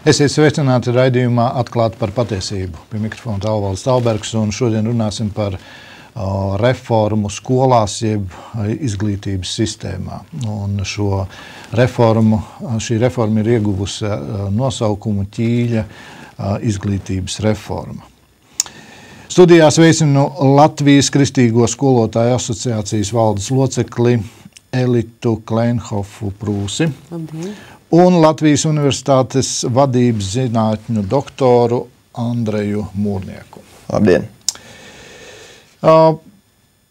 Esiet sveicināti raidījumā Atklāti par patiesību. Pie mikrofona Alvalds Talbergs, un šodien runāsim par reformu skolās, jeb izglītības sistēmā. Un šī reforma ir ieguvusi nosaukumu Ķīļa izglītības reforma. Studijā sveicinu Latvijas Kristīgo skolotāju asociācijas valdes locekli Elitu Kleinhofu Prūsi. Labdien. Un Latvijas Universitātes vadības zinātņu doktoru Andreju Mūrnieku. Labdien!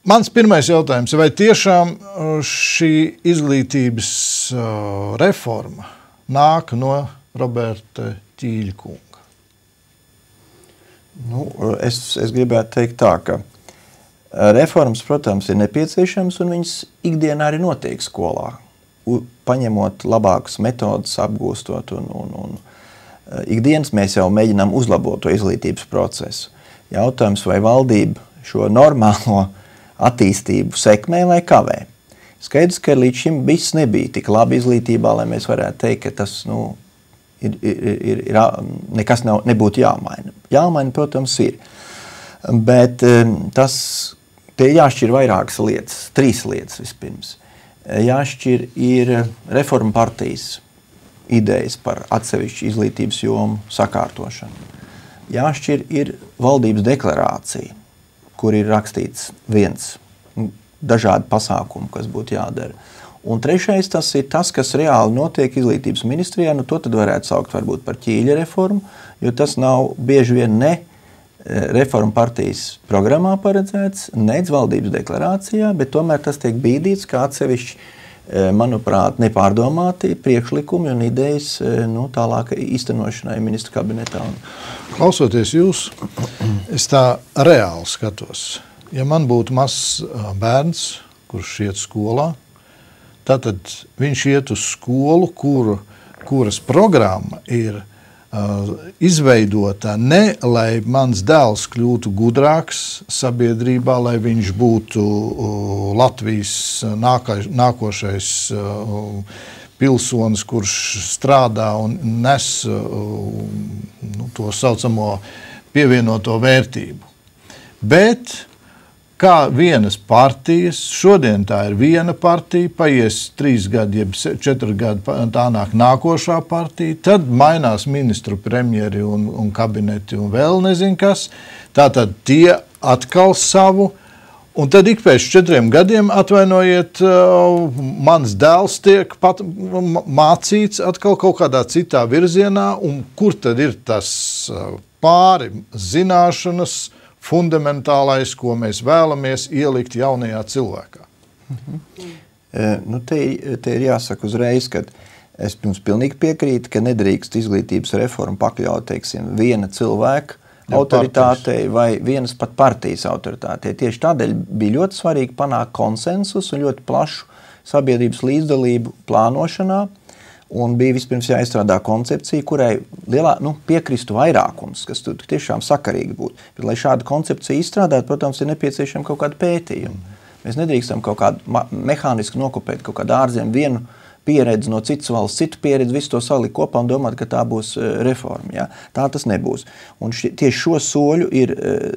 Mans pirmais jautājums, vai tiešām šī izglītības reforma nāk no Roberta Ķīļa kunga? Es gribētu teikt tā, ka reformas, protams, ir nepieciešams, un viņas ikdienā arī notiek skolā. Paņemot labākas metodas, apgūstot, un ikdienas mēs jau mēģinām uzlabot to izglītības procesu. Jautājums, vai valdība šo normālo attīstību sekmē vai kavē? Skaidrs, ka līdz šim viss nebija tik labi izglītībā, lai mēs varētu teikt, ka tas nekas nebūtu jāmaina. Jāmaina, protams, ir. Bet te jāšķir vairākas lietas, 3 lietas vispirms. Jāšķir ir reforma partijas idejas par atsevišķu izglītības jomu sakārtošanu. Jāšķir ir valdības deklarācija, kur ir rakstīts dažādi pasākumi, kas būtu jādara. Un trešais tas ir tas, kas reāli notiek izglītības ministrijā, to tad varētu saukt varbūt par Ķīļa reformu, jo tas nav bieži vien ne reforma partijas programmā paredzēts, nec valdības deklarācijā, bet tomēr tas tiek bīdīts kā atsevišķi, manuprāt, nepārdomāti priekšlikumi un idejas tālāk īstenošanai ministru kabinetā. Klausoties jūs, es tā reāli skatos. Ja man būtu mazs bērns, kurš iet skolā, tad viņš iet uz skolu, kuras programma ir izveidota ne, lai mans dēls kļūtu gudrāks sabiedrībā, lai viņš būtu Latvijas nākošais pilsonis, kurš strādā un nes to saucamo pievienoto vērtību. Bet kā vienas partijas, šodien tā ir viena partija, paies 3 gadi, jeb 4 gadi, tā nāk nākošā partija, tad mainās ministru premjeri un kabineti un vēl nezinu kas, tātad tie atkal savu, un tad ik pēc 4 gadiem, atvainojiet, mans dēls tiek mācīts atkal kaut kādā citā virzienā, un kur tad ir tas pāri zināšanas, fundamentālais, ko mēs vēlamies ielikt jaunajā cilvēkā? Te ir jāsaka uzreiz, ka es jums pilnīgi piekrītu, ka nedrīkst izglītības reformu pakļaut, teiksim, viena cilvēka autoritātei vai vienas pat partijas autoritātei. Tieši tādēļ bija ļoti svarīgi panākt konsensus un ļoti plašu sabiedrības līdzdalību plānošanā. Un bija vispirms jāizstrādā koncepcija, kurai piekristu vairākums, kas tiešām sakarīgi būtu. Bet, lai šādu koncepciju izstrādāt, protams, ir nepieciešama kaut kāda pētījuma. Mēs nedrīkstam kaut kādu mehāniski nokopēt kaut kādu ārzemju vienu pieredzi no citas valsts, citu pieredzi, visu to salikt kopā un domāt, ka tā būs reforma. Ja? Tā tas nebūs. Un tieši šo soļu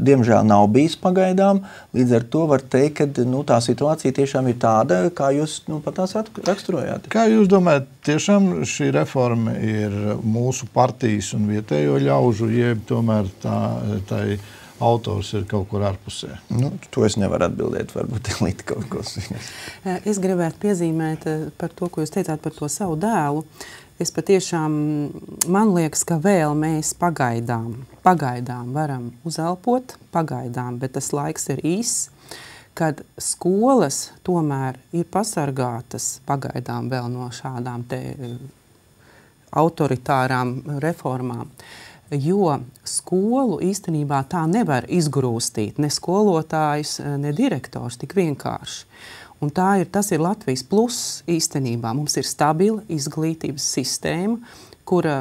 diemžēl nav bijis pagaidām, līdz ar to var teikt, ka tā situācija tiešām ir tāda, kā jūs pat tās raksturojāt. Kā jūs domājat, tiešām šī reforma ir mūsu partijas un vietējo ļaužu, jeb tomēr tai autors ir kaut kur ārpusē? To es nevaru atbildēt, varbūt Elita kaut ko. Es gribētu piezīmēt par to, ko jūs teicāt par to savu dēlu. Es patiešām, man liekas, ka vēl mēs pagaidām varam uzelpot, bet tas laiks ir īss, kad skolas tomēr ir pasargātas pagaidām vēl no šādām te autoritārām reformām. Jo skolu īstenībā tā nevar izgrūstīt, ne skolotājs, ne direktors, tik vienkārši. Un tas ir Latvijas pluss īstenībā. Mums ir stabila izglītības sistēma, kura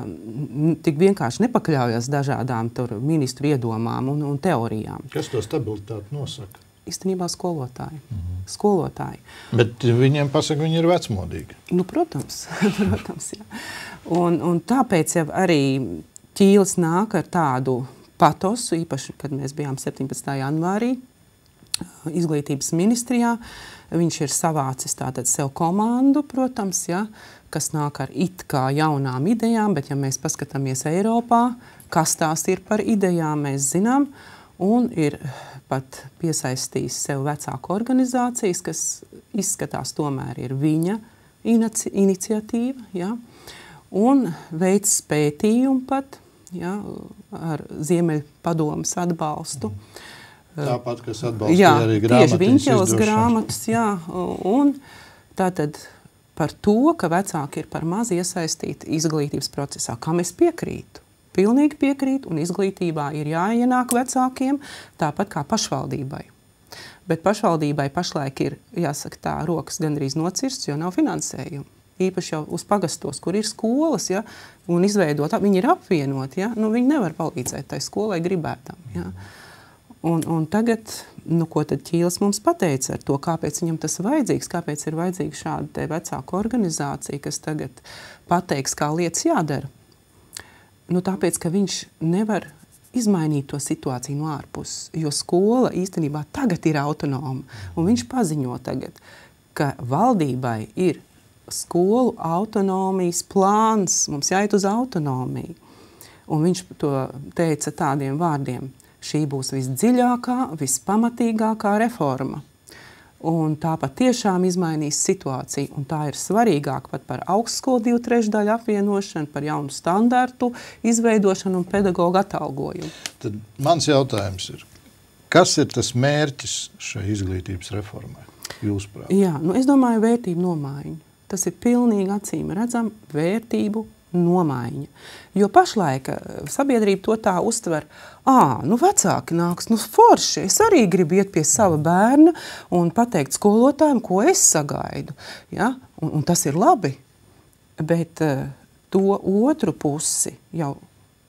tik vienkārši nepakļaujas dažādām ministru iedomām un teorijām. Kas to stabilitāti nosaka? Īstenībā skolotāji. Skolotāji. Bet viņiem pasaka, viņi ir vecmodīgi. Protams, jā. Un tāpēc jau arī Ķīlis nāk ar tādu patosu, īpaši, kad mēs bijām 17. janvārī izglītības ministrijā. Viņš ir savācis tātad sev komandu, protams, ja, kas nāk ar it kā jaunām idejām, bet ja mēs paskatāmies Eiropā, kas tās ir par idejām, mēs zinām, un ir pat piesaistījis sev vecāku organizācijas, kas izskatās tomēr ir viņa iniciatīva, ja, un veids pētījumu pat, ja, ar Ziemeļpadomes atbalstu. Tāpat, kas atbalstīja arī grāmatas tieši Viņķeles grāmatas, jā, un tātad par to, ka vecāki ir par maz iesaistīti izglītības procesā, kam es piekrītu. Pilnīgi piekrītu, un izglītībā ir jāienāk vecākiem, tāpat kā pašvaldībai. Bet pašvaldībai pašlaik ir, jāsaka tā, rokas gandrīz nocirsts, jo nav finansējumu. Īpaši jau uz pagastos, kur ir skolas, ja, un izveidot, viņi ir apvienoti, ja, nu viņi nevar palīdzēt tai skolai gribētam, ja. Un tagad, nu, ko tad Ķīlis mums pateica ar to, kāpēc viņam tas vajadzīgs, kāpēc ir vajadzīga šāda te vecāku organizācija, kas tagad pateiks, kā lietas jādara. Nu, tāpēc, ka viņš nevar izmainīt to situāciju no ārpuses, jo skola īstenībā tagad ir autonoma, un viņš paziņo tagad, ka valdībai ir skolu autonomijas plāns, mums jāiet uz autonomiju. Un viņš to teica tādiem vārdiem: šī būs visdziļākā, vispamatīgākā reforma. Un tā patiešām izmainīs situāciju, un tā ir svarīgāk pat par augstskolu 2/3 apvienošanu, par jaunu standartu izveidošanu un pedagogu atalgojumu. Tad mans jautājums ir, kas ir tas mērķis šai izglītības reformai, jūsuprāt? Jā, nu es domāju vērtību nomaiņu. Tas ir pilnīgi acīm redzam vērtību nomaiņa. Jo pašlaik sabiedrība to tā uztver, nu vecāki nāks, nu forši, es arī gribu iet pie sava bērna un pateikt skolotājiem, ko es sagaidu. Ja? Un tas ir labi, bet to otru pusi jau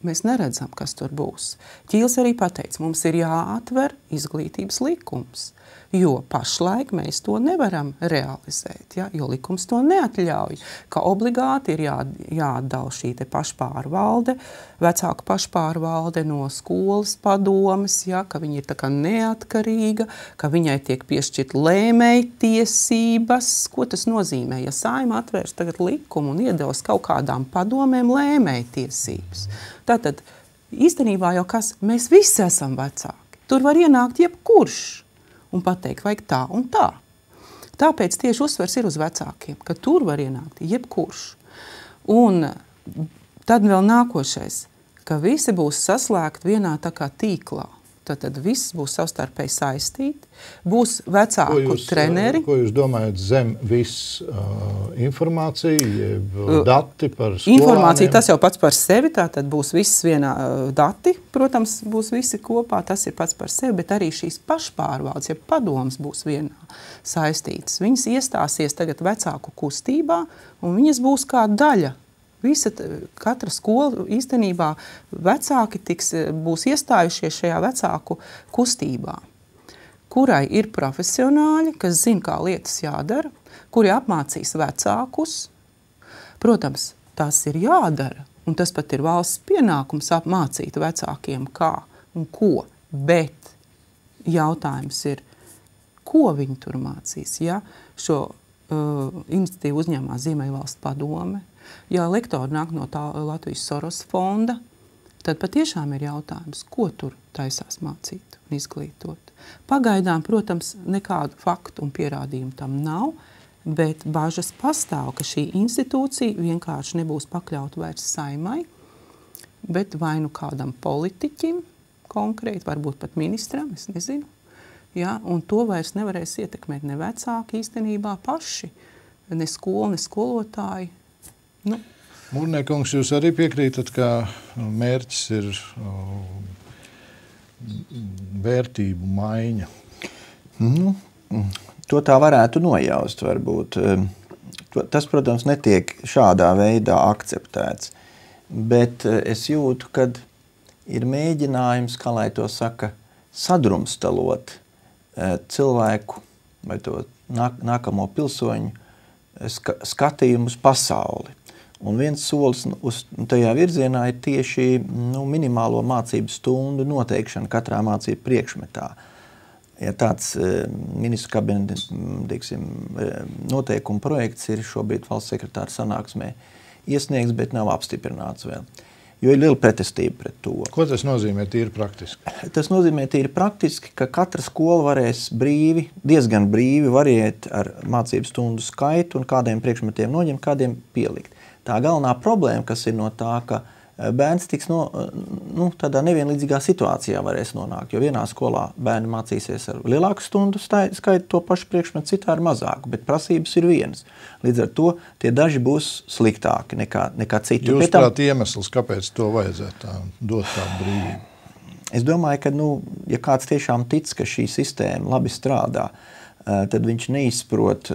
mēs neredzam, kas tur būs. Ķīlis arī pateica, mums ir jāatver izglītības likums, jo pašlaik mēs to nevaram realizēt, ja? Jo likums to neatļauj, ka obligāti ir jāatdala šī te pašpārvalde, vecāku pašpārvalde no skolas padomes, ja? Ka viņa ir tā kā neatkarīga, ka viņai tiek piešķirt lēmēji tiesības. Ko tas nozīmē? Ja Saeima atvērs tagad likumu un iedelos kaut kādām padomēm lēmēji tiesības, tātad īstenībā jau kas, mēs visi esam vecāki. Tur var ienākt jebkurš un pateikt, vajag tā un tā. Tāpēc tieši uzsvers ir uz vecākiem, ka tur var ienākt jebkurš. Un tad vēl nākošais, ka visi būs saslēgti vienā tā kā tīklā. Tad viss būs savstarpēji saistīti, būs vecāku treneri. Ko jūs domājat zem viss informācija, jeb dati par skolāniem? Informācija tas jau pats par sevi, tātad būs viss vienā dati, protams, būs visi kopā, tas ir pats par sevi, bet arī šīs pašpārvaldes, jeb padomas būs vienā saistītas. Viņas iestāsies tagad vecāku kustībā, un viņas būs kā daļa. Katra skola īstenībā vecāki būs iestājušies šajā vecāku kustībā, kurai ir profesionāļi, kas zina, kā lietas jādara, kuri apmācīs vecākus. Protams, tas ir jādara, un tas pat ir valsts pienākums apmācīt vecākiem kā un ko, bet jautājums ir, ko viņi tur mācīs, ja šo iniciatīvu uzņēmās Ziemeļvalstu padome. Ja lektori nāk no tā Latvijas Soros fonda, tad patiešām ir jautājums, ko tur taisās mācīt un izglītot. Pagaidām, protams, nekādu faktu un pierādījumu tam nav, bet bažas pastāv, ka šī institūcija vienkārši nebūs pakļauta vairs Saeimai, bet vai nu kādam politiķim konkrēti, varbūt pat ministram, es nezinu. Ja, un to vairs nevarēs ietekmēt ne vecāki īstenībā paši, ne skola, ne skolotāji. Nu. Mūrniekungs, jūs arī piekrītat, ka mērķis ir vērtību maiņa? Nu, to tā varētu nojaust varbūt. Tas, protams, netiek šādā veidā akceptēts, bet es jūtu, kad ir mēģinājums, kā lai to saka, sadrumstalot cilvēku vai to nākamo pilsoņu skatījumu uz pasauli. Un viens solis uz tajā virzienā ir tieši minimālo mācību stundu noteikšana katrā mācību priekšmetā. Ja tāds ministru kabineta noteikuma projekts ir šobrīd valsts sekretāra sanāksmē iesniegts, bet nav apstiprināts vēl. Jo ir liela pretestība pret to. Ko tas nozīmē tīri praktiski? Tas nozīmē tīri praktiski, ka katra skola varēs diezgan brīvi variēt ar mācību stundu skaitu un kādiem priekšmetiem noņemt, kādiem pielikt. Tā galvenā problēma, kas ir no tā, ka bērns tiks tādā nevienlīdzīgā situācijā varēs nonākt, jo vienā skolā bērni mācīsies ar lielāku stundu skaitu to pašu priekšmetu, citā ar mazāku, bet prasības ir vienas. Līdz ar to tie daži būs sliktāki nekā citi. Jūs prāt iemesls, kāpēc to vajadzētu dot tādu brīvību? Es domāju, ka ja kāds tiešām tic, ka šī sistēma labi strādā, tad viņš neizprot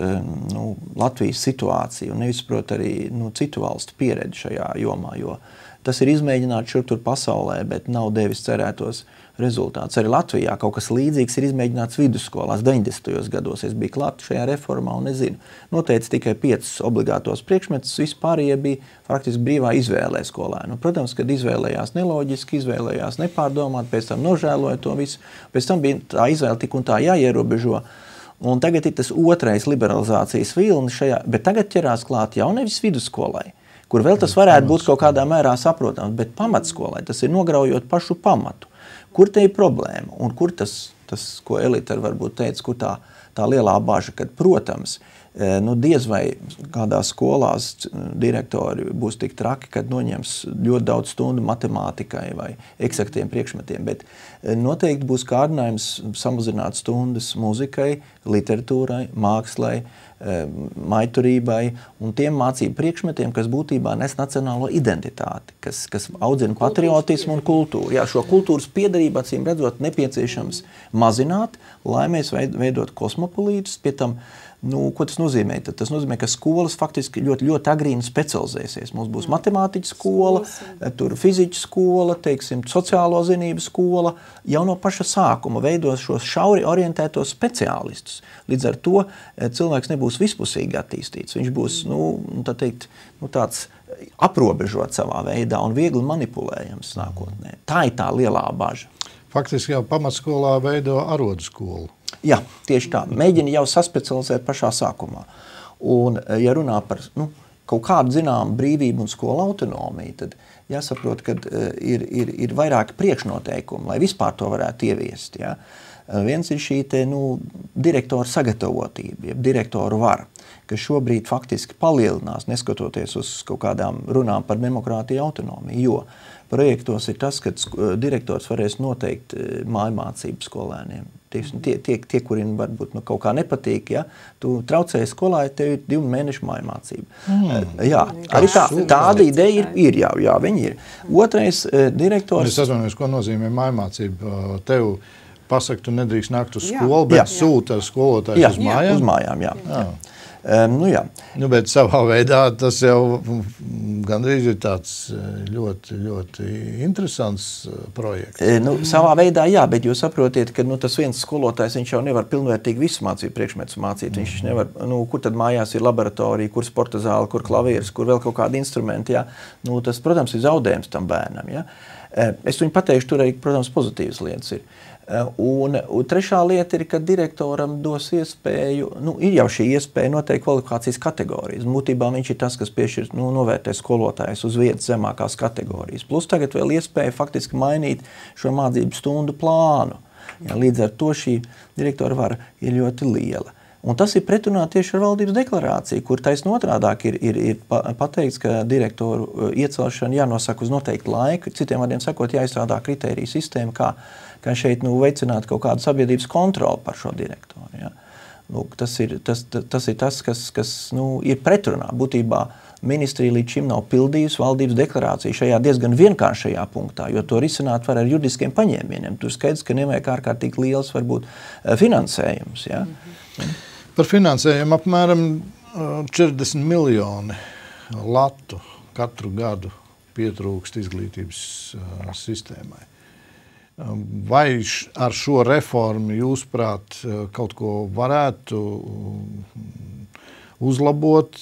Latvijas situāciju un neizprot arī citu valstu pieredzi šajā jomā, jo tas ir izmēģināts šur tur pasaulē, bet nav devis cerētos rezultātus. Arī Latvijā kaut kas līdzīgs ir izmēģināts vidusskolās 90. gados. Es biju klāt šajā reformā un nezinu. Noteica tikai 5 obligātos priekšmetus, vispārējie bija faktiski brīvā izvēlē skolēnu. Protams, kad izvēlējās neloģiski, izvēlējās nepārdomāt, pēc tam nožēloja to visu. Pēc tam bija tā izvēle tik un tā jāierobežo. Un tagad ir tas otrais liberalizācijas vilnis šajā, bet tagad ķerās klāt jau nevis vidusskolai, kur vēl tas varētu būt kaut kādā mērā saprotams, bet pamatskolai tas ir nograujot pašu pamatu. Kur te ir problēma un kur tas ko Elita varbūt teica, kur tā lielā baža, kad, protams, diez vai kādās skolās direktori būs tik traki, kad noņems ļoti daudz stundu matemātikai vai eksaktiem priekšmetiem, bet noteikti būs kārdinājums samazināt stundas muzikai, literatūrai, mākslai, maiturībai un tiem mācību priekšmetiem, kas būtībā nes nacionālo identitāti, kas audzina patriotismu un kultūru. Jā, šo kultūras piedarību, acīm redzot, nepieciešams mazināt, lai mēs veidot kosmopolītus, pie tam, ko tas nozīmē? Tas nozīmē, ka skolas faktiski ļoti, ļoti agrīni specializēsies. Mums būs matemātiķa skola, tur fiziķa skola, sociālo zinību skola, jau no paša sākuma veidos šos šauri orientētos speciālistus. Līdz ar to cilvēks nebūs vispusīgi attīstīts. Viņš būs, tāds aprobežot savā veidā un viegli manipulējams nākotnē. Tā ir tā lielā baža. Faktiski jau pamatskolā veido arodu skolu. Jā, tieši tā. Mēģina jau saspecializēt pašā sākumā. Un, ja runā par kaut kādu zināmu brīvību un skolu autonomiju, tad jāsaprot, ka ir vairāki priekšnoteikumi, lai vispār to varētu ieviest. Ja? Viens ir šī direktora sagatavotība, direktoru vara, kas šobrīd faktiski palielinās, neskatoties uz kaut kādām runām par demokrātiju autonomiju, jo projektos ir tas, ka direktors varēs noteikt mājmācību skolēniem. Tie kuriem varbūt kaut kā nepatīk, ja, tu traucēji skolā, tev ir 2 mēnešu mājmācība. Jā, arī tāda ideja ir, jā, viņi ir. Otrais direktors... Es atvainojos, ko nozīmē mājmācība? Tev pasaka, tu nedrīkst nākt uz skolu, bet sūta skolotājs uz mājām? Jā, uz mājām, jā. Jā. Bet savā veidā tas jau gandrīz ir tāds ļoti, ļoti interesants projekts. Savā veidā jā, bet jūs saprotiet, ka tas viens skolotājs, viņš jau nevar pilnvērtīgi visu mācību priekšmetus mācīt. Viņš nevar, kur tad mājās ir laboratorija, kur sporta zāle, kur klavieris, kur vēl kaut kādi instrumenti. Jā. Tas, protams, ir zaudējums tam bērnam. Jā. Es viņu pateikšu, tur arī, protams, pozitīvas lietas ir. Un trešā lieta ir, ka direktoram dos iespēju, ir jau šī iespēja noteikt kvalifikācijas kategorijas. Būtībā viņš ir tas, kas piešķir, novērtē skolotājus uz vietas zemākās kategorijas. Plus tagad vēl iespēja faktiski mainīt šo mācību stundu plānu. Ja, līdz ar to šī direktora vara ir ļoti liela. Un tas ir pretrunā tieši ar valdības deklarāciju, kur taisn otrādāk ir pateikts, ka direktoru iecelšana jānosaka uz noteiktu laiku, citiem vārdiem sakot, jāizstrādā kritēriju sistēma, kā šeit veicināt kaut kādu sabiedrības kontroli par šo direktoru. Ja. Tas ir tas, kas ir pretrunā. Būtībā ministrija līdz šim nav pildījusi valdības deklarāciju šajā diezgan vienkāršajā punktā, jo to risināt var ar juridiskiem paņēmieniem. Tur skaidrs, ka nevajag ārkārtīgi liels varbūt finansējums. Ja. Par finansējumu apmēram 40 miljoni latu katru gadu pietrūkst izglītības sistēmai. Vai ar šo reformu, jūsuprāt, kaut ko varētu uzlabot.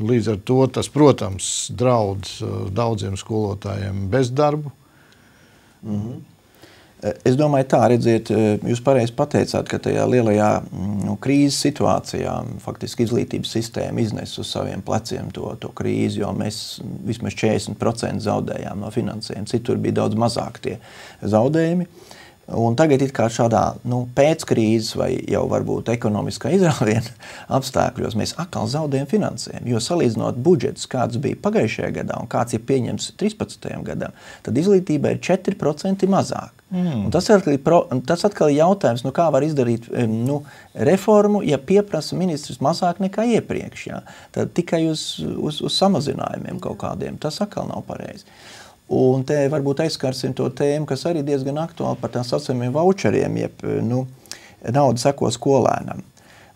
Līdz ar to tas, protams, draud daudziem skolotājiem bezdarbu. Es domāju tā, redziet, jūs pareizi pateicāt, ka tajā lielajā krīzes situācijā faktiski izglītības sistēma iznes uz saviem pleciem to krīzi, jo mēs vismaz 40% zaudējām no finansējuma. Citur bija daudz mazāk tie zaudējumi. Un tagad it kā šādā pēckrīzes vai jau varbūt ekonomiskā izrāviena apstākļos mēs atkal zaudējam finansējumu, jo salīdzinot budžetus, kāds bija pagājušajā gadā un kāds ir pieņems 13. gadā, tad izglītība ir 4% mazāk. Un tas atkal ir jautājums, kā var izdarīt reformu, ja pieprasa ministrs mazāk nekā iepriekš. Ja? Tad tikai uz samazinājumiem kaut kādiem. Tas atkal nav pareizi. Un te varbūt aizskarsim to tēmu, kas arī diezgan aktuāli par tā saucamiem voucheriem, jeb nauda seko skolēnam.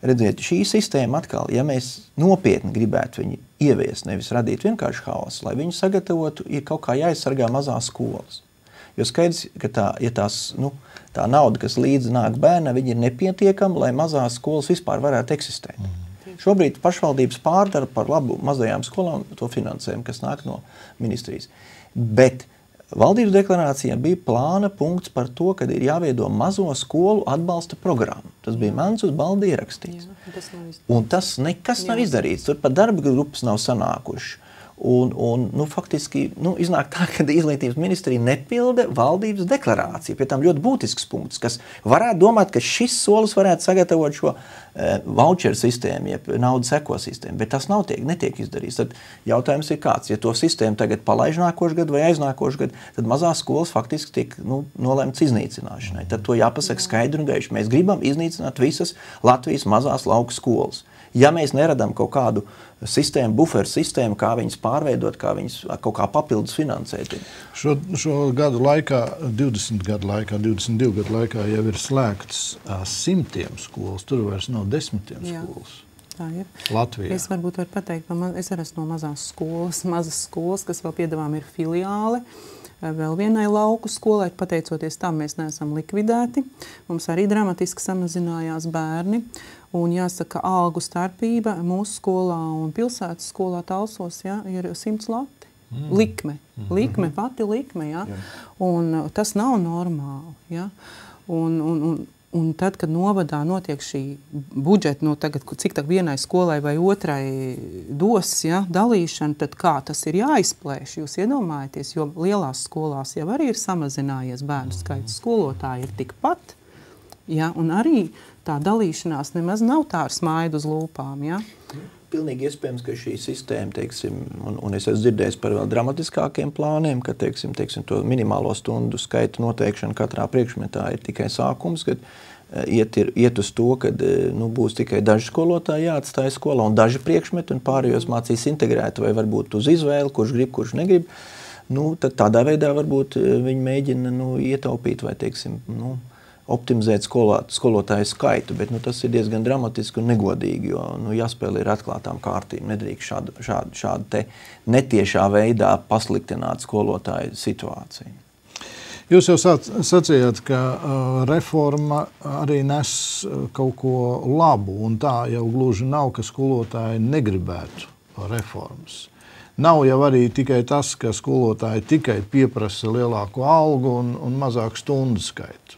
Redziet, šī sistēma atkal, ja mēs nopietni gribētu viņu ieviest, nevis radīt vienkārši haosu, lai viņu sagatavotu, ir kaut kā jāaizsargā mazās skolas. Jo skaidrs, ka tā nauda, kas līdzi nāk bērnam, viņa ir nepietiekama, lai mazās skolas vispār varētu eksistēt. Šobrīd pašvaldības pārdara par labu mazajām skolām to finansējumu, kas nāk no ministrijas. Bet valdības deklarācijā bija plāna punkts par to, ka ir jāveido mazo skolu atbalsta programma. Tas bija mans uz balda ierakstīts. Un tas nekas nav izdarīts. Tur pat darba grupas nav sanākuši. Un faktiski iznāk tā, ka izglītības ministrija nepilda valdības deklarāciju. Pie tam ļoti būtisks punkts, kas varētu domāt, ka šis solis varētu sagatavot šo voucher sistēmu, jeb naudas seko sistēmu, bet tas netiek izdarīts. Tad jautājums ir kāds, ja to sistēmu tagad palaiž nākošu gadu vai aiznākošu gadu, tad mazās skolas faktiski tiek nolemts iznīcināšanai. Tad to jāpasaka skaidri un gaiši. Mēs gribam iznīcināt visas Latvijas mazās lauku skolas. Ja mēs neradam kaut kādu sistēmu, buferu sistēmu, kā viņas pārveidot, kā viņas kaut kā papildus finansēt. Šo gadu laikā, 20 gadu laikā, 22 gadu laikā jau ir slēgts simtiem skolas, tur vairs nav desmitiem skolas. Tā ir. Latvijā. Es varbūt varu pateikt, es arī esmu no mazas skolas, kas vēl piedāvām ir filiāle. Vēl vienai lauku skolai, pateicoties tam, mēs neesam likvidēti. Mums arī dramatiski samazinājās bērni. Un jāsaka, algu starpība mūsu skolā un pilsētas skolā Talsos ir 100 lati. Likme, pati likme. Ja? Un tas nav normāli. Ja? Un tad, kad novadā notiek šī budžeta, cik tā vienai skolai vai otrai dos dalīšana, tad kā tas ir jāizplēš, jūs iedomājaties, jo lielās skolās jau arī ir samazinājies bērnu skaits, skolotāji ir tikpat, un arī tā dalīšanās nemaz nav tā ar smaidu uz lūpām. Pilnīgi iespējams, ka šī sistēma, un es esmu dzirdējis par vēl dramatiskākiem plāniem, ka, to minimālo stundu skaitu noteikšana katrā priekšmetā ir tikai sākums, kad iet uz to, ka būs tikai daži skolotāji jāatstāja skolā un daži priekšmeti, un pārējos mācīs integrēt vai varbūt uz izvēli, kurš grib, kurš negrib. Tad tādā veidā varbūt viņi mēģina ietaupīt vai, optimizēt skolotāju skaitu, bet tas ir diezgan dramatiski un negodīgi, jo jāspēlē ir atklātām kārtīm. Nedrīkst šādu te netiešā veidā pasliktināt skolotāju situāciju. Jūs jau sacījāt, ka reforma arī nes kaut ko labu, un tā jau gluži nav, ka skolotāji negribētu reformas. Nav jau arī tikai tas, ka skolotāji tikai pieprasa lielāku algu un mazāku stundu skaitu.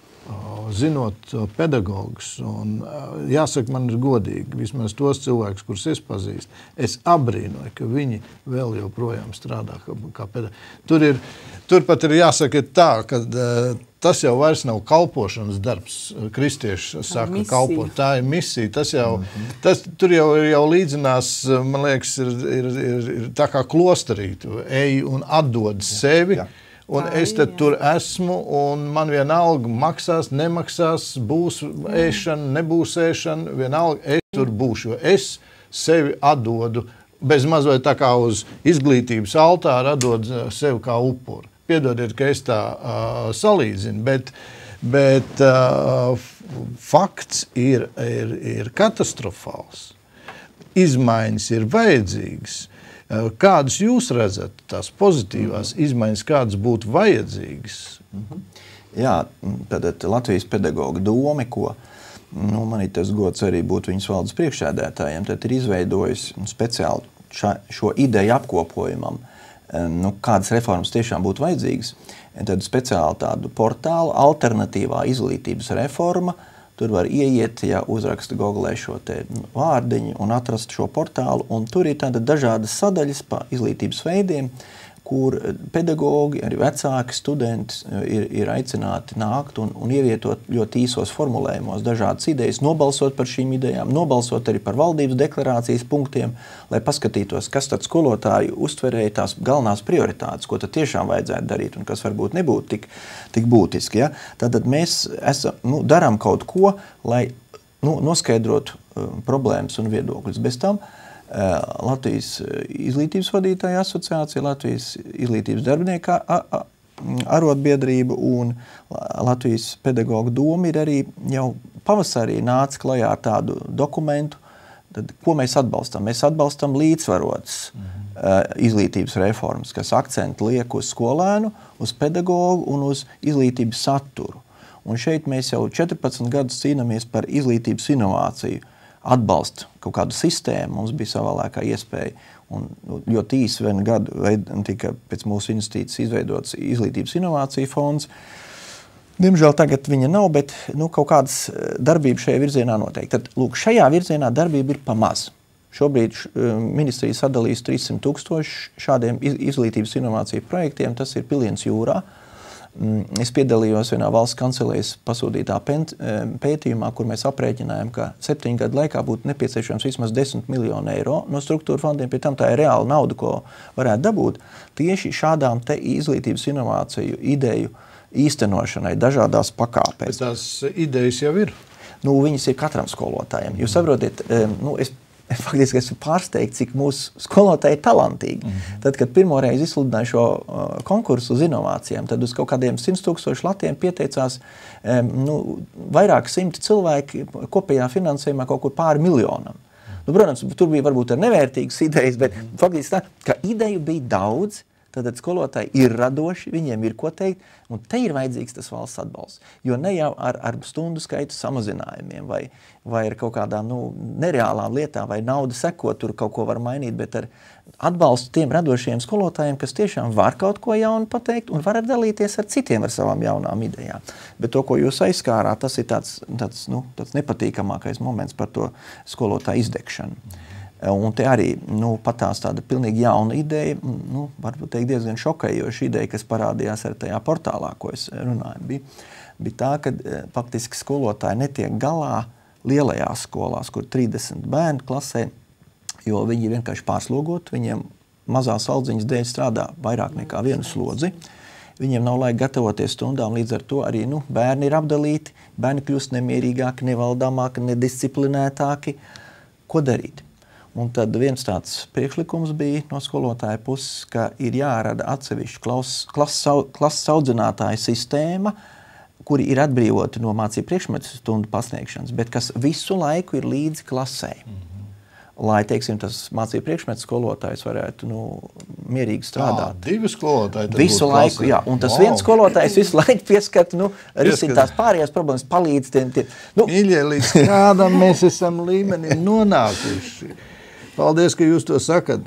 Zinot pedagogus, un jāsaka, man ir godīgi, vismaz tos cilvēkus, kurus es pazīstu, es abrīnoju, ka viņi vēl joprojām strādā kā pedagogi. Tur pat ir jāsaka tā, ka tas jau vairs nav kalpošanas darbs. Kristieši saka, kalpot, tā ir misija. Tur jau līdzinās, man liekas, ir tā kā klosterī. Tu ej un atdod sevi. Un es tad tur esmu, un man vienalga maksās, nemaksās, būs ēšana, nebūs ēšana, vienalga es tur būšu, jo es sevi atdodu bez mazliet tā kā uz izglītības altāra, atdodu sevi kā upuru. Piedodiet, ka es tā salīdzinu, bet fakts ir katastrofāls. Izmaiņas ir vajadzīgas. Kādas jūs redzat, tās pozitīvās izmaiņas, kādas būtu vajadzīgas? Jā, tad Latvijas pedagoga doma, ko Man ir tas gods arī būt viņas valdes priekšsēdētājiem, tad ir izveidojis speciāli šo ideju apkopojumam, kādas reformas tiešām būtu vajadzīgas. Tad speciāli tādu portālu alternatīvā izglītības reforma, tur var ieiet, ja uzraksta Googlē šo te vārdiņu un atrast šo portālu, un tur ir tāda dažādas sadaļas pa izglītības veidiem, kur pedagogi, arī vecāki, studenti ir aicināti nākt un ievietot ļoti īsos formulējumos dažādas idejas, nobalsot par šīm idejām, nobalsot arī par valdības deklarācijas punktiem, lai paskatītos, kas tad skolotāji uztverēja tās galvenās prioritātes, ko tad tiešām vajadzētu darīt un kas varbūt nebūtu tik būtiski. Ja? Tātad mēs darām kaut ko, lai noskaidrotu problēmas un viedokļus. Bez tam Latvijas izglītības vadītāja asociācija, Latvijas izglītības darbinieku arotbiedrība un Latvijas pedagoģu doma ir arī jau pavasarī nāca klajā ar tādu dokumentu, tad, ko mēs atbalstam. Mēs atbalstam līdzsvarotas izglītības reformas, kas akcentu liek uz skolēnu, uz pedagogu un uz izglītības saturu. Un šeit mēs jau 14 gadus cīnāmies par izglītības inovāciju, atbalsta kaut kādu sistēmu, mums bija savā laikā iespēja, un ļoti īsi vienu gadu tika pēc mūsu institīcijas izveidots izglītības inovāciju fonds. Diemžēl tagad viņa nav, bet kaut kādas darbības šajā virzienā noteikti. Tad, lūk, šajā virzienā darbība ir pamaz. Šobrīd ministrija sadalīs 300 000 šādiem izglītības inovāciju projektiem, tas ir piliens jūrā. Es piedalījos vienā valsts kancelējas pasūtītā pētījumā, kur mēs aprēķinājām, ka 7 gadu laikā būtu nepieciešams vismaz 10 miljonu eiro no struktūra fondiem, pie tam tā ir reāla nauda, ko varētu dabūt tieši šādām te izglītības inovāciju ideju īstenošanai dažādās pakāpēs. Bet tās idejas jau ir? Viņas ir katram skolotājiem. Jūs saprotiet, faktiski esmu pārsteigts, cik mūsu skolotāji ir talantīgi. Tad, kad pirmoreiz izsludināju šo konkursu uz inovācijām, tad uz kaut kādiem 100 000 latiem pieteicās vairāk 100 cilvēki kopējā finansējumā kaut kur pāri miljonam. Protams, tur bija varbūt ar nevērtīgas idejas, bet faktiski tā, ka ideju bija daudz, tad skolotāji ir radoši, viņiem ir ko teikt, un te ir vajadzīgs tas valsts atbalsts. Jo ne jau ar stundu skaitu samazinājumiem vai ar kaut kādām nereālām lietām vai nauda seko, tur kaut ko var mainīt, bet ar atbalstu tiem radošiem skolotājiem, kas tiešām var kaut ko jaunu pateikt un var dalīties ar citiem ar savām jaunām idejām. Bet to, ko jūs aizskārāt, tas ir tāds nepatīkamākais moments par to skolotāju izdegšanu. Un te arī patās tāda pilnīgi jauna ideja, varbūt teikt diezgan šokējoša ideja, kas parādījās ar tajā portālā, ko es runāju, bija tā, ka faktiski skolotāji netiek galā lielajās skolās, kur 30 bērnu klasē, jo viņi ir vienkārši pārslogoti, viņiem mazās aldziņas dēļ strādā vairāk nekā vienu slodzi, viņiem nav laika gatavoties stundām, līdz ar to arī bērni ir apdalīti, bērni kļūst nemierīgāki, nevaldāmāki, nedisciplinētāki. Ko darīt? Un tad viens tāds priekšlikums bija no skolotāja puses, ka ir jārada atsevišķa klases audzinātāja sistēma, kuri ir atbrīvoti no mācību priekšmetu stundu pasniegšanas, bet kas visu laiku ir līdzi klasē. Lai, teiksim, tas mācību priekšmetu skolotājs varētu mierīgi strādāt. Divi skolotāji. Visu laiku, jā. Un tas viens skolotājs visu laiku pieskat, risina tās pārējās problēmas, palīdz tiem. Mīļie, līdz kādam mēs esam līmenī nonākuši. Paldies, ka jūs to sakat.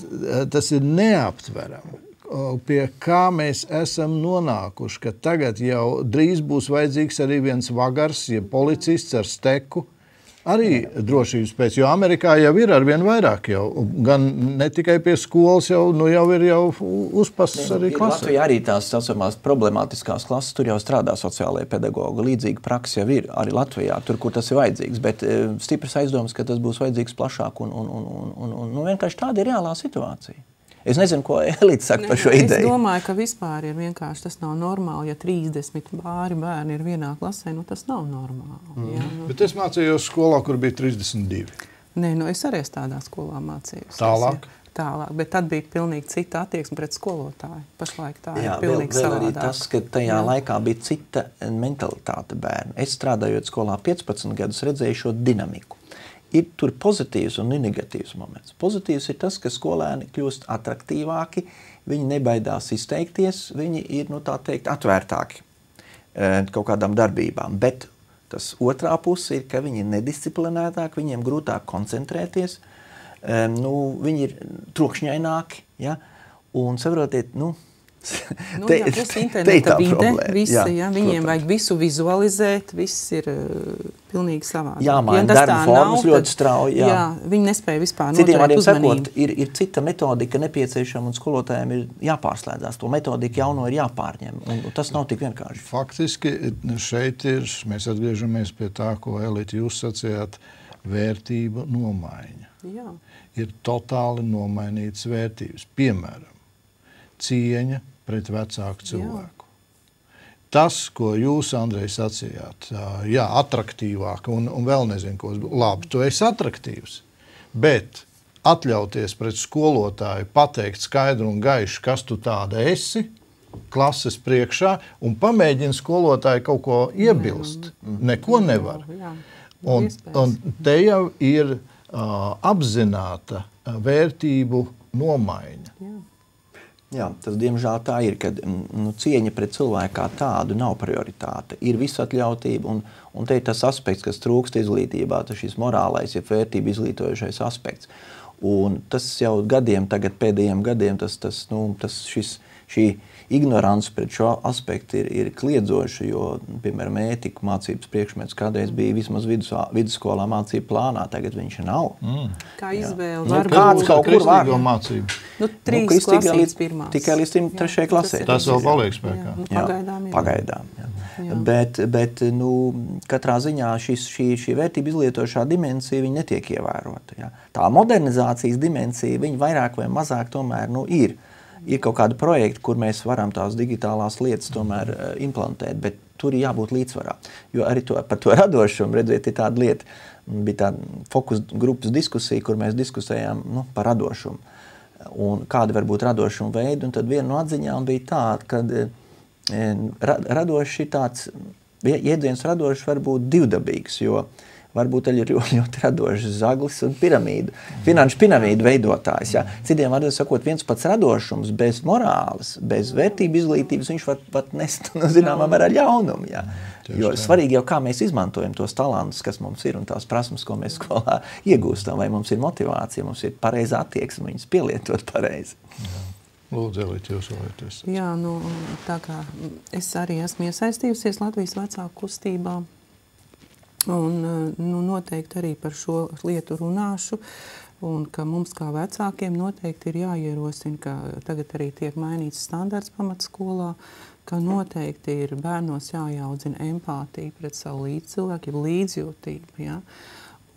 Tas ir neaptverami, pie kā mēs esam nonākuši, ka tagad jau drīz būs vajadzīgs arī viens vagars, ja policists ar steku, arī drošības pēc, jo Amerikā jau ir arvien vairāk jau, gan ne tikai pie skolas jau ir uzpasts arī klasē. Latvijā arī tās saucamās problemātiskās klases, tur jau strādā sociālajie pedagogi, līdzīga praksa jau ir arī Latvijā, tur, kur tas ir vajadzīgs, bet stipras aizdomas, ka tas būs vajadzīgs plašāk un vienkārši tāda ir reālā situācija. Es nezinu, ko Elīte saka par šo ideju. Es domāju, ka vispār ir vienkārši tas nav normāli, ja 30 bērni ir vienā klasē, tas nav normāli. Jā, Bet es mācījos skolā, kur bija 32. Nē, es arī tādā skolā mācījos. Tālāk? Tālāk, bet tad bija pilnīgi cita attieksme pret skolotāju. Pašlaik tā jā, ir pilnīgi savādāk. Vēl arī tas, ka tajā laikā bija cita mentalitāte bērnu. Es strādājot skolā 15 gadus redzēju šo dinamiku. Ir tur pozitīvs un negatīvs moments. Pozitīvs ir tas, ka skolēni kļūst atraktīvāki, viņi nebaidās izteikties, viņi ir, tā teikt, atvērtāki kaut kādām darbībām. Bet Tas otrā puse ir, ka viņi ir nedisciplinētāki, viņiem grūtāk koncentrēties, viņi ir trokšņaināki, ja? Un saprotiet, Plus interneta vide, viņiem vajag visu vizualizēt, viss ir pilnīgi savādāk. Jāmaina darba formas ļoti strauji. Jā, viņi nespēja vispār Citiem noturēt uzmanību. uzmanību. Ir cita metodika nepieciešama un skolotājiem ir jāpārslēdzās. To metodiku jauno ir jāpārņem. Un tas nav tik vienkārši. Faktiski šeit mēs atgriežamies pie tā, ko Elita jūs sacījāt, vērtība nomaiņa. Jā. Ir totāli nomainītas vērtības. Piemēram, cieņa pret vecāku cilvēku. Tas, ko jūs, Andrej, sacījāt, atraktīvāk un vēl nezinu, ko labi, tu esi atraktīvs, bet atļauties pret skolotāju pateikt skaidru un gaišu, kas tu tāda esi, klases priekšā, un pamēģina skolotāju kaut ko iebilst. Neko nevar. Un te jau ir apzināta vērtību nomaiņa. Jā, tas diemžēl tā ir, ka cieņa pret cilvēku kā tādu nav prioritāte. Ir visatļautība, un te ir tas aspekts, kas trūkst izglītībā, tas šis morālais, ja vērtība izglītojušais aspekts. Un tas jau gadiem, tagad pēdējiem gadiem, šī ignorance pret šo aspektu ir kliedzoša, jo, piemēram, ētiku mācības priekšmets kādreiz bija vismaz vidusskolā mācību plānā, tagad viņš nav. Kā izvēle var būt? Kāds kaut kur var? Mācību? 3 klasītes pirmās. Tikai līdz 3. klasē. Tas vēl paliek spēkā. Pagaidām. Bet katrā ziņā šī vērtība izlietošā dimensija viņa netiek ievērota. Ja. Tā modernizācijas dimensija viņa vairāk vai mazāk tomēr ir. Ir kaut kādi projekti, kur mēs varam tās digitālās lietas tomēr implantēt, bet tur ir jābūt līdzsvarā. Jo arī par to radošumu, redziet, ir tāda lieta, bija tāda fokus grupas diskusija, kur mēs diskusējām par radošumu. Un kādi var būt radošuma veidi, un tad viena no atziņām bija tāda, ka radošs ir tāds, jēdziens radošs var būt divdabīgs, jo varbūt arī ir ļoti radošs zaglis un finanšu piramīdu veidotājs. Ja? Citiem vārdiem sakot, viens pats radošums bez morāles, bez vērtību izglītības, viņš var nest, zināmā mērā ļaunumu. Ja? Jo svarīgi jau, kā mēs izmantojam tos talantus, kas mums ir, un tās prasmes, ko mēs skolā iegūstam, vai mums ir motivācija, mums ir pareiza attieksme, viņas pielietot pareizi. Lūdzu, Elita, jūs vēlēties. Jā, tā kā es arī esmu iesaistījusies Latvijas vecāku kustībā, un noteikti arī par šo lietu runāšu, un ka mums kā vecākiem noteikti ir jāierosina, ka tagad arī tiek mainīts standarts pamatskolā, ka noteikti ir bērnos jāaudzina empātija pret savu līdzcilvēku, līdzjūtību. Ja?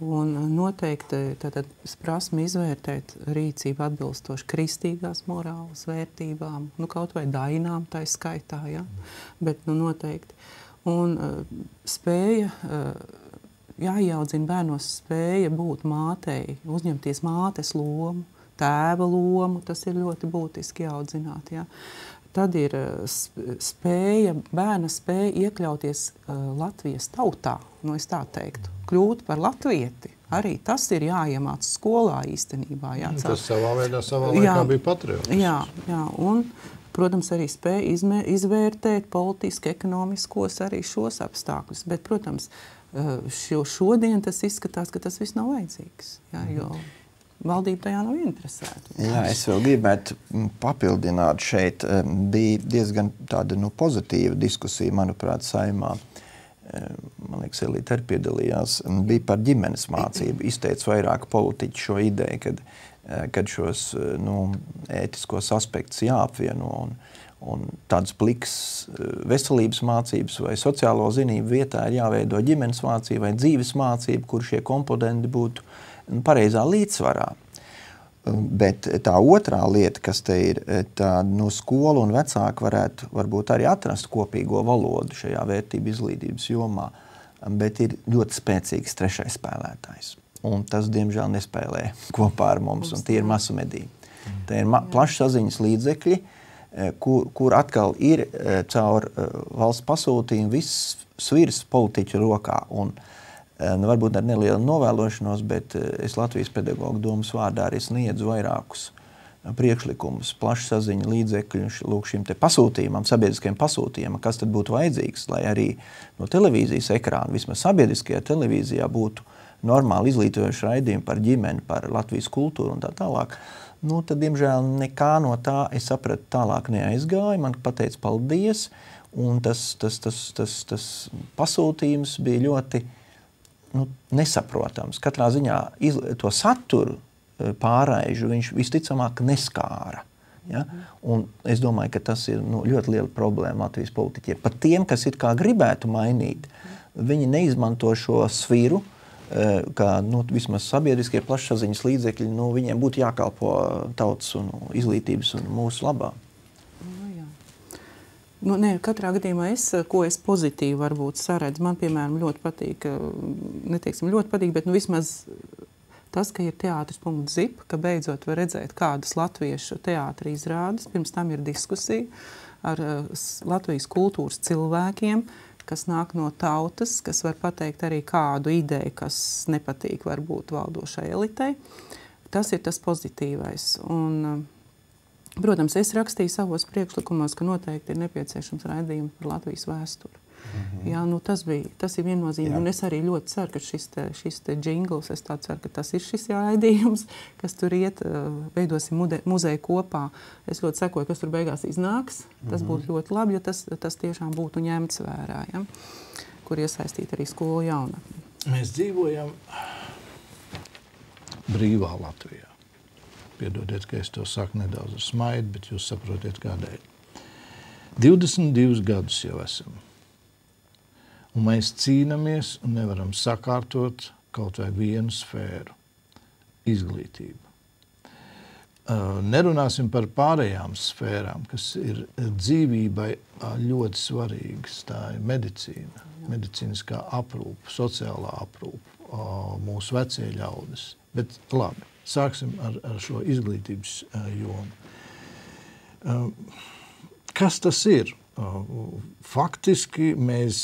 Un noteikti tātad prasme izvērtēt rīcību atbilstoši kristīgās morāles vērtībām, kaut vai dainām tai skaitā, ja? Bet noteikti. Un spēja, jāieaudzina bērnos spēja būt mātei, uzņemties mātes lomu, tēva lomu, tas ir ļoti būtiski jāaudzināt. Ja? Tad ir bērna spēja iekļauties Latvijas tautā, es tā teiktu, kļūt par latvieti. Arī tas ir jāiemāc skolā īstenībā. Tas savā laikā bija patriotisks. Jā, un protams, arī spēja izvērtēt politiski, ekonomiskos arī šos apstākļus. Bet, protams, šodien tas izskatās, ka tas viss nav vajadzīgs, jo valdība tajā nav interesēta. Jā, es vēl gribētu papildināt šeit. Bija diezgan tāda pozitīva diskusija, manuprāt, Saeimā. Man liekas, Elita arī piedalījās. Bija par ģimenes mācību. Izteica vairāk politiķi šo ideju, kad šos ētiskos aspektus jāapvieno un tādas plikas veselības mācības vai sociālo zinību vietā ir jāveido ģimenes mācība vai dzīves mācība, kur šie komponenti būtu pareizā līdzsvarā. Bet tā otrā lieta, kas te ir, tā skola un vecāki varētu varbūt arī atrast kopīgo valodu šajā vērtību izglītības jomā, bet ir ļoti spēcīgs trešais spēlētājs. Un tas, diemžēl, nespēlē kopā ar mums, un tie ir masu mediji. Tie ir plašsaziņas līdzekļi, kur atkal ir caur valsts pasūtījumu viss svirs politiķu rokā. Un varbūt ar nelielu novēlošanos, bet es Latvijas pedagoģu domas vārdā arī sniedzu vairākus priekšlikumus, plašsaziņa līdzekļu, lūk šim te pasūtījumam, sabiedriskajam pasūtījumam, kas tad būtu vajadzīgs, lai arī no televīzijas ekrāna, vismaz sabiedriskajā televīzijā būtu normāli izglītojoši raidījumi par ģimeni, par Latvijas kultūru un tā tālāk. Nu, tad, diemžēl, nekā no tā, es sapratu, tālāk neaizgāja. Man pateica paldies, un tas pasūtījums bija ļoti nesaprotams. Katrā ziņā to saturu pārraižu viņš visticamāk neskāra. Ja? Un es domāju, ka tas ir ļoti liela problēma Latvijas politiķiem. Pat tiem, kas it kā gribētu mainīt, viņi neizmanto šo sviru, ka vismaz sabiedriskie plašsaziņas līdzekļi, viņiem būtu jākalpo tautas un izglītības un mūsu labā. Katrā gadījumā ko es pozitīvi varbūt saredzu. Man, piemēram, ļoti patīk, neteiksim ļoti patīk, bet vismaz tas, ka ir teātris.zip, ka beidzot var redzēt kādas latviešu teātra izrādes. Pirms tam ir diskusija ar Latvijas kultūras cilvēkiem, kas nāk no tautas, kas var pateikt arī kādu ideju, kas nepatīk varbūt valdošai elitei. Tas ir tas pozitīvais. Un, protams, es rakstīju savos priekšlikumos, ka noteikti ir nepieciešams raidījums par Latvijas vēsturi. Jā, tas ir viennozīmīgi. Un es arī ļoti ceru, ka šis te džingls, es tā ceru, ka tas ir šis raidījums, kas tur iet, veidosim muzeju kopā. Es ļoti sekoju, kas tur beigās iznāks. Tas būtu ļoti labi, ja tas tiešām būtu ņemts vērā, ja? Kur iesaistīt arī skolu jaunatni. Mēs dzīvojam brīvā Latvijā. Piedodiet, ka es to saku nedaudz ar smaidu, bet jūs saprotiet kādēļ. 22 gadus jau esam. Un mēs cīnamies un nevaram sakārtot kaut vai vienu sfēru – izglītību. Nerunāsim par pārējām sfērām, kas ir dzīvībai ļoti svarīgas. Tā ir medicīna, medicīniskā aprūpe, sociālā aprūpe, mūsu vecie ļaudis. Bet labi, sāksim ar šo izglītības jomu. Kas tas ir? Faktiski mēs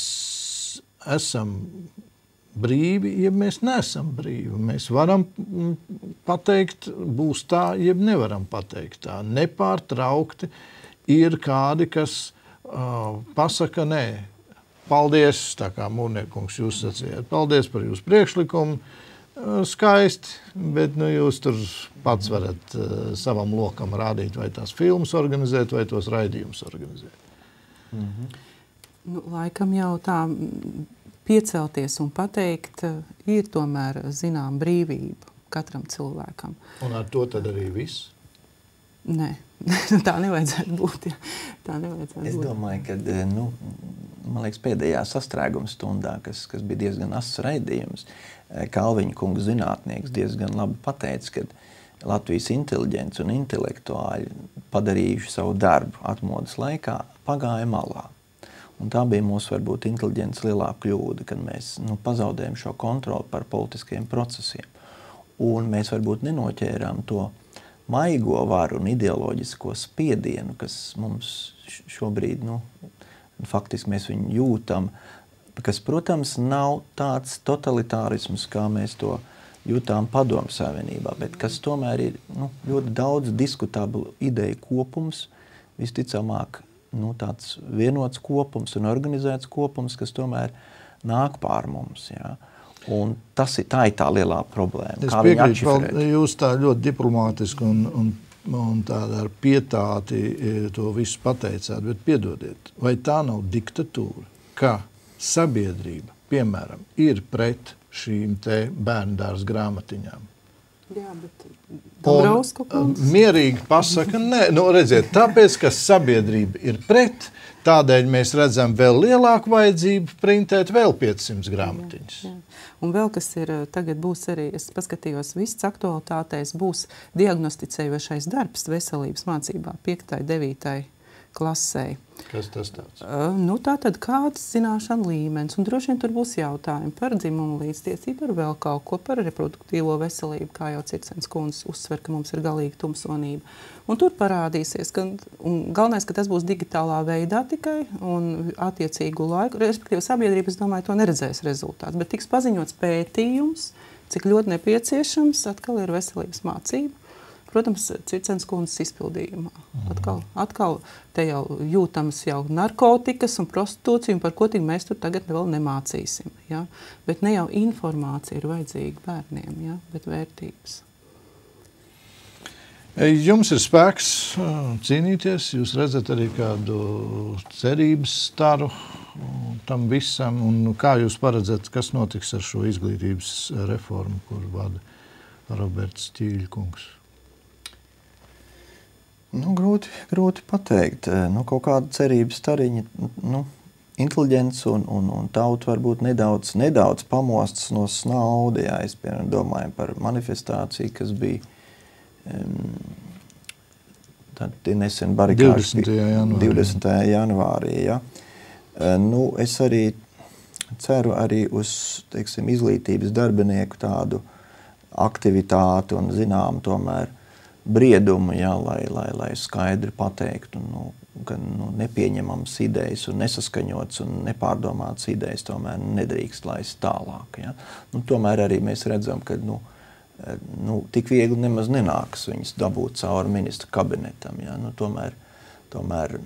esam brīvi, jeb mēs neesam brīvi. Mēs varam pateikt, būs tā, jeb nevaram pateikt tā. Nepārtraukti ir kādi, kas pasaka, nē, paldies, tā kā Mūrniekungs jūs sacījāt, paldies par jūsu priekšlikumu, skaisti, bet jūs tur pats varat savam lokam rādīt, vai tās filmas organizēt, vai tos raidījumus organizēt. Laikam jau tā piecelties un pateikt, ir tomēr zinām brīvība katram cilvēkam. Un ar to tad arī viss? Nē, tā nevajadzētu būt. Ja. Tā nevajadzētu būt. Es domāju, ka, man liekas, pēdējā sastrēguma stundā, kas bija diezgan ass raidījums, Kalviņa kungs zinātnieks diezgan labi pateica, ka Latvijas inteliģents un intelektuāļi padarījuši savu darbu atmodas laikā, pagāja malā. Un tā bija mūsu, varbūt, inteliģents lielā kļūda, kad mēs pazaudējam šo kontroli par politiskiem procesiem. Un mēs varbūt nenoķērām to maigo varu un ideoloģisko spiedienu, kas mums šobrīd, faktiski mēs viņu jūtam, kas, protams, nav tāds totalitārisms, kā mēs to jūtām Padomju Savienībā, bet kas tomēr ir ļoti daudz diskutablu ideju kopums, visticamāk, tāds vienots kopums un organizēts kopums, kas tomēr nāk pār mums. Ja? Un tā ir tā lielā problēma. Es piekrītu, jūs tā ļoti diplomātiski un tādā ar pietāti to visu pateicāt, bet piedodiet, vai tā nav diktatūra, ka sabiedrība, piemēram, ir pret šīm te bērndārs grāmatiņām? Jā, bet Dabrausku kungs mierīgi pasaka, nē, redziet, tāpēc, ka sabiedrība ir pret, tādēļ mēs redzam vēl lielāku vajadzību printēt vēl 500 grāmatiņas. Jā. Un vēl kas ir, tagad būs arī, es paskatījos viss aktualitātēs, būs diagnosticējošais darbs veselības mācībā 5. 9. klasē. Kas tas tāds? Tātad kāds zināšanu līmenis, un droši vien tur būs jautājumi par dzimumu līdztiesību, par vēl kaut ko, par reproduktīvo veselību, kā jau Cirksens kundze uzsver, ka mums ir galīga tumsonība. Un tur parādīsies, un galvenais, ka tas būs digitālā veidā tikai, un attiecīgu laiku, respektīvi sabiedrība, es domāju, to neredzēs rezultāts, bet tiks paziņots pētījums, cik ļoti nepieciešams atkal ir veselības mācība. protams, Circenes kundzes izpildījumā. Atkal te jau jūtamas jau narkotikas un prostitūcija, un par ko tik mēs tur tagad vēl nemācīsim. Ja? Bet ne jau informācija ir vajadzīga bērniem, ja? Bet vērtības. Jums ir spēks cīnīties, jūs redzat arī kādu cerības staru tam visam, un kā jūs paredzat, kas notiks ar šo izglītības reformu, kur vada Roberts Ķīļkungs? Grūti pateikt. Kaut kāda cerības stariņa, inteliģents un tauta varbūt nedaudz pamostas no snauda, ja es, piemēram, domāju par manifestāciju, kas bija tad nesen barikāžas 20. janvārī. Ja. Es arī ceru arī uz, teiksim, izglītības darbinieku tādu aktivitāti un zinām tomēr briedumu, ja, lai skaidri pateiktu, ka nepieņemams idejas un nesaskaņots un nepārdomāts idejas tomēr nedrīkst laist tālāk. Ja. Tomēr arī mēs redzam, ka tik viegli nemaz nenākas viņas dabūt cauri ministra kabinetam. Ja? Tomēr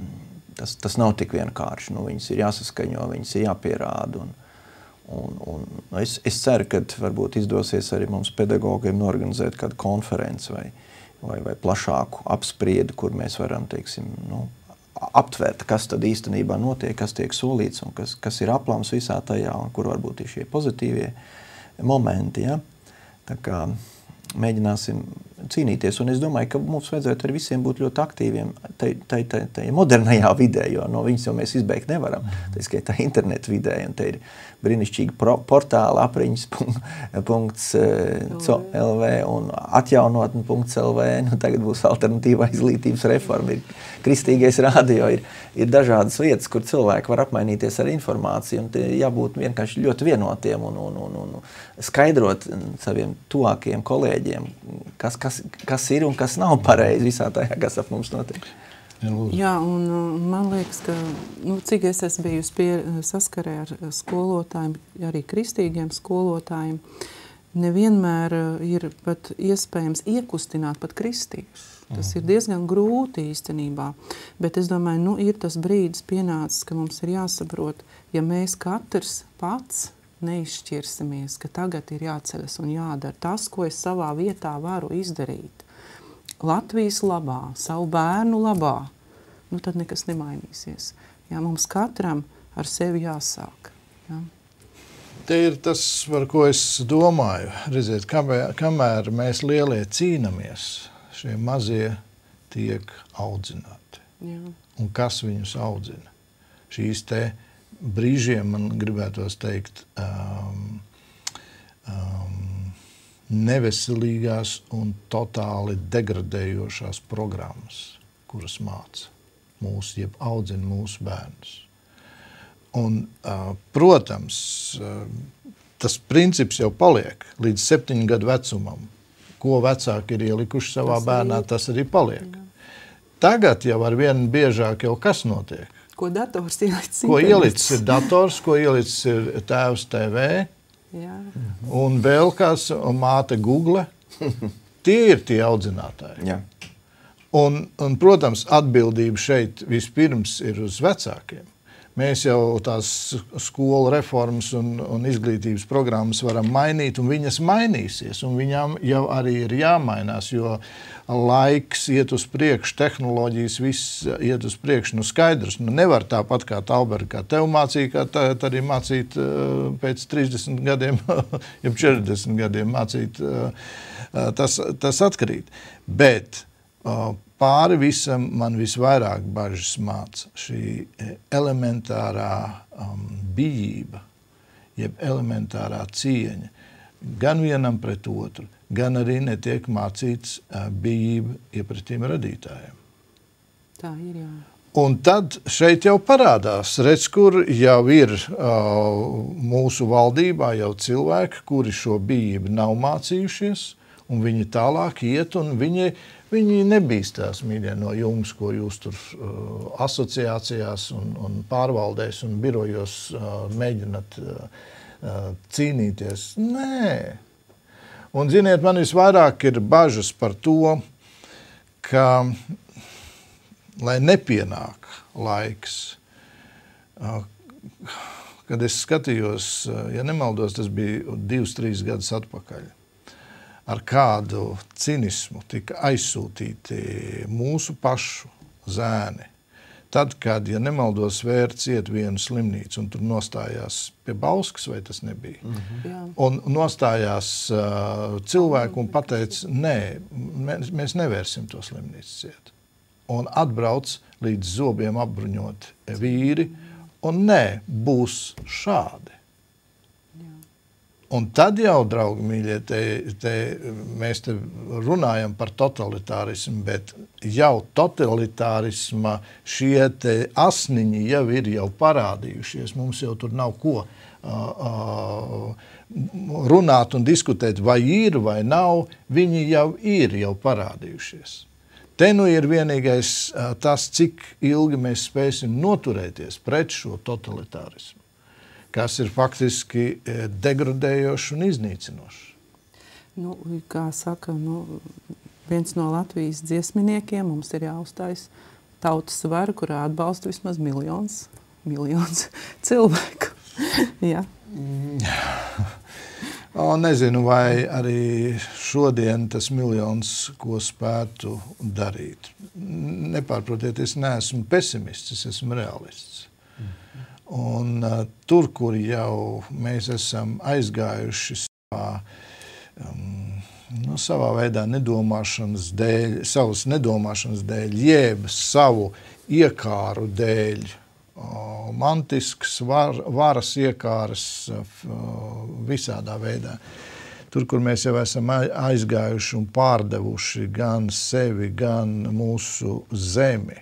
tas nav tik vienkārši. Viņas ir jāsaskaņo, viņas ir jāpierāda. Un es ceru, ka varbūt izdosies arī mums pedagogiem norganizēt kādu konferenci vai plašāku apspriedu, kur mēs varam, teiksim, aptvert, kas tad īstenībā notiek, kas tiek solīts un kas ir aplams visā tajā un kur varbūt ir šie pozitīvie momenti. Ja? Tā kā mēģināsim cīnīties, un es domāju, ka mums vajadzētu ar visiem būt ļoti aktīviem tajā modernajā vidē, jo no viņas jau mēs izbeigt nevaram. Tā skaitā internetu vidē, un te ir brīnišķīgi portāli apriņas.lv un atjaunotni.lv, tagad būs alternatīvā izglītības reforma, ir kristīgais radio, ir dažādas vietas, kur cilvēki var apmainīties ar informāciju, un te jābūt vienkārši ļoti vienotiem un skaidrot saviem tuvākajiem kolēģiem, kas ir un kas nav pareizi visā tajā, kas ap mums notiek. Jā, un man liekas, ka, cik es esmu bijusi saskarē ar skolotājiem, arī kristīgiem skolotājiem, nevienmēr ir pat iespējams iekustināt pat kristiešus. Tas ir diezgan grūti īstenībā, bet es domāju, ir tas brīdis pienācis, ka mums ir jāsaprot, ja mēs katrs pats neizšķirsimies, ka tagad ir jāceļas un jādara tas, ko es savā vietā varu izdarīt. Latvijas labā, savu bērnu labā, tad nekas nemainīsies. Jā, mums katram ar sevi jāsāk. Jā. Te ir tas, par ko es domāju. Redziet, kamēr mēs lielie cīnamies, šie mazie tiek audzināti. Jā. Un kas viņus audzina? Šīs te brīžiem, man gribētos teikt, neveselīgās un totāli degradējošās programmas, kuras māca mūsu, jeb audzina mūsu bērnus. Un, protams, tas princips jau paliek līdz 7 gadu vecumam. Ko vecāki ir ielikuši savā bērnā, tas arī paliek. Tagad jau ar vienu biežāk jau kas notiek? Ko dators ielicis? Ko ielicis ir dators, ko ielicis ir tēvs TV, jā. Un vēl kas, un māte Google, tie ir tie audzinātāji. Jā. Un, protams, atbildība šeit vispirms ir uz vecākiem. Mēs jau tās skolu reformas un izglītības programmas varam mainīt, un viņas mainīsies, un viņām jau arī ir jāmainās, jo laiks iet uz priekšu, tehnoloģijas viss iet uz priekšu, skaidrs. Nevar tāpat kā Talberga, kā tev mācīja, kā tad arī mācīt pēc 30 gadiem, jau 40 gadiem mācīt, tas atkarīt. Bet pāri visam man visvairāk bažas māca šī elementārā bijība, jeb elementārā cieņa, gan vienam pret otru, gan arī netiek mācīts bijība iepretīm radītājiem. Tā ir, jā. Un tad šeit jau parādās, redz, kur jau ir mūsu valdībā jau cilvēki, kuri šo bijību nav mācījušies, un viņi tālāk iet, un viņi nebīstās, mīļie, no jums, ko jūs tur asociācijās un pārvaldēs un birojos mēģināt cīnīties. Nē. Un, ziniet, man visvairāk ir bažas par to, ka, lai nepienāk laiks, kad es skatījos, ja nemaldos, tas bija 2-3 gadus atpakaļ, ar kādu cinismu tika aizsūtīti mūsu pašu zēni. Tad, kad, ja nemaldos, vērts iet vienu slimnīcu un tur nostājās pie Bauskas, vai tas nebija, un nostājās cilvēku un pateica, nē, mēs nevērsim to slimnīcu iet. Un atbrauc līdz zobiem apbruņot vīri, un nē, būs šādi. Un tad jau, draugi mīļie, mēs te runājam par totalitārismu, bet jau totalitārisma šie te asniņi jau ir jau parādījušies. Mums jau tur nav ko runāt un diskutēt, vai ir vai nav. Viņi jau ir jau parādījušies. Te nu ir vienīgais tas, cik ilgi mēs spēsim noturēties pret šo totalitārismu, kas ir faktiski degradējoši un iznīcinoši. Nu, kā saka, viens no Latvijas dziesminiekiem mums ir jāuzstājas tautas varu, kurā atbalsta vismaz miljons cilvēku. Jā. Nezinu, vai arī šodien tas miljons, ko spētu darīt. Nepārprotiet, es neesmu pesimists, es esmu realists. Un tur, kur jau mēs esam aizgājuši savā veidā savas nedomāšanas dēļ, jeb savu iekāru dēļ, mantisks varas iekāras visādā veidā. Tur, kur mēs jau esam aizgājuši un pārdevuši gan sevi, gan mūsu zemi,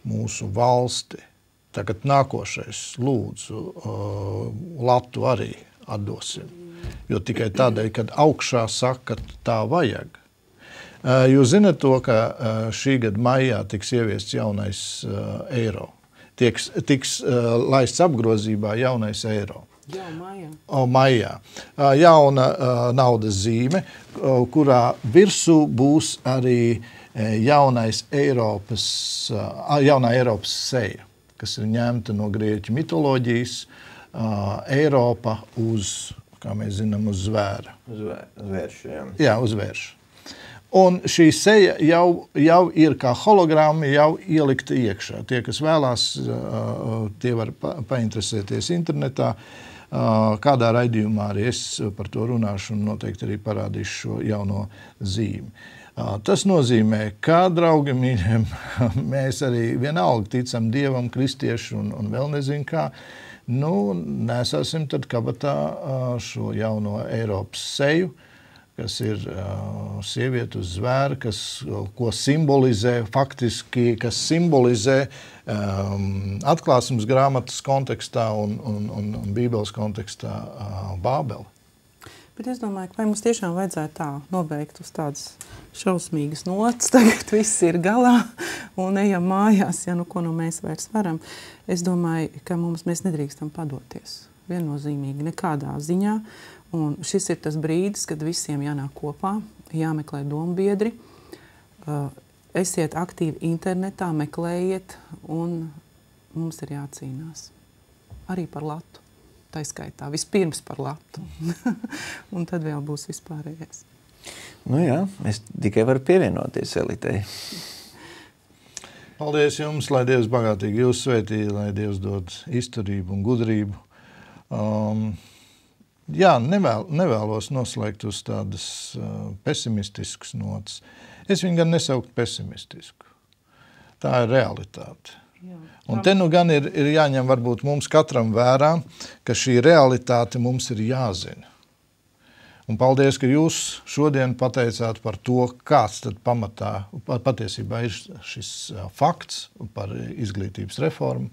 mūsu valsti. Tagad nākošais, lūdzu, latu arī atdosim. Jo tikai tādēļ, kad augšā saka, ka tā vajag. Jūs zināt to, ka šī gada maijā tiks ieviests jaunais eiro. Tiks laists apgrozībā jaunais eiro. Jā, maijā. Maijā. Jauna naudas zīme, kurā virsū būs arī jaunā Eiropas seja, kas ir ņemta no grieķu mitoloģijas, Eiropa uz, kā mēs zinām, uz zvēra. Uz vēršu, jā. Jā, uz vēršu. Un šī seja jau ir kā hologramma, jau ielikta iekšā. Tie, kas vēlās, tie var painteresēties internetā. Kādā raidījumā arī es par to runāšu un noteikti arī parādīšu šo jauno zīmi. Tas nozīmē, ka, draugi mīļiem, mēs arī vienalga ticam Dievam, kristieši un vēl nezinu kā, nesāsim tad kabatā šo jauno Eiropas seju, kas ir sieviete uz zvēra, ko simbolizē faktiski, kas simbolizē atklāsmes grāmatas kontekstā un Bībeles kontekstā Bābeli. Bet es domāju, ka vai mums tiešām vajadzētu tā nobeigt uz tādas šausmīgas nots, tagad viss ir galā un ejam mājās, ja ko mēs vairs varam. Es domāju, ka mēs nedrīkstam padoties viennozīmīgi nekādā ziņā. Un šis ir tas brīdis, kad visiem jānāk kopā, jāmeklē dombiedri, esiet aktīvi internetā, meklējiet, un mums ir jācīnās arī par latu. Tā skaitā, vispirms par latu, un tad vēl būs vispārējais. Nu jā, es tikai varu pievienoties elitei. Paldies jums, lai Dievs bagātīgi jūs svētī, lai Dievs dod izturību un gudrību. Jā, nevēlos noslēgt uz tādas pesimistiskas notas. Es viņu gan nesaukt pesimistisku. Tā ir realitāte. Jā. Un te nu gan ir jāņem varbūt mums katram vērā, ka šī realitāte mums ir jāzina. Un paldies, ka jūs šodien pateicāt par to, kāds tad pamatā patiesībā ir šis fakts par izglītības reformu.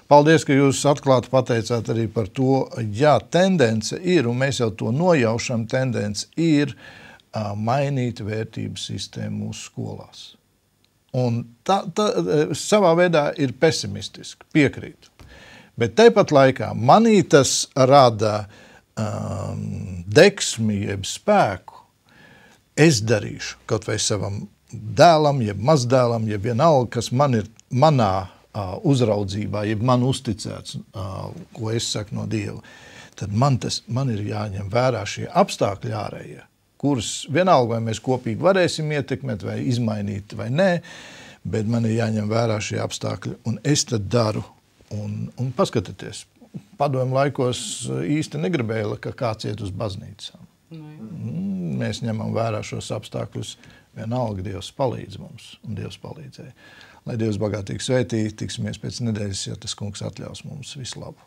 Paldies, ka jūs atklāti pateicāt arī par to, jā, tendence ir, un mēs jau to nojaušam, tendence ir mainīt vērtību sistēmu mūsu skolās. Un tā savā veidā ir pesimistiski, piekrītu. Bet tepat laikā manī tas rada deksmi, jeb spēku. Es darīšu kaut vai savam dēlam, jeb mazdēlam, jeb vienalga, kas man ir manā uzraudzībā, jeb man uzticēts, ko es saku no Dieva, tad man ir jāņem vērā šie apstākļi ārējie, kurus vienalga, vai mēs kopīgi varēsim ietekmēt vai izmainīt vai nē, bet man ir jāņem vērā šie apstākļi, un es tad daru, un paskatieties, padomu laikos īsti negribēja, ka kāds iet uz baznīcām. Mēs ņemam vērā šos apstākļus, vienalga Dievs palīdz mums, un Dievs palīdzēja. Lai Dievs bagātīgi svētī, tiksimies pēc nedēļas, ja tas kungs atļaus mums visu labu.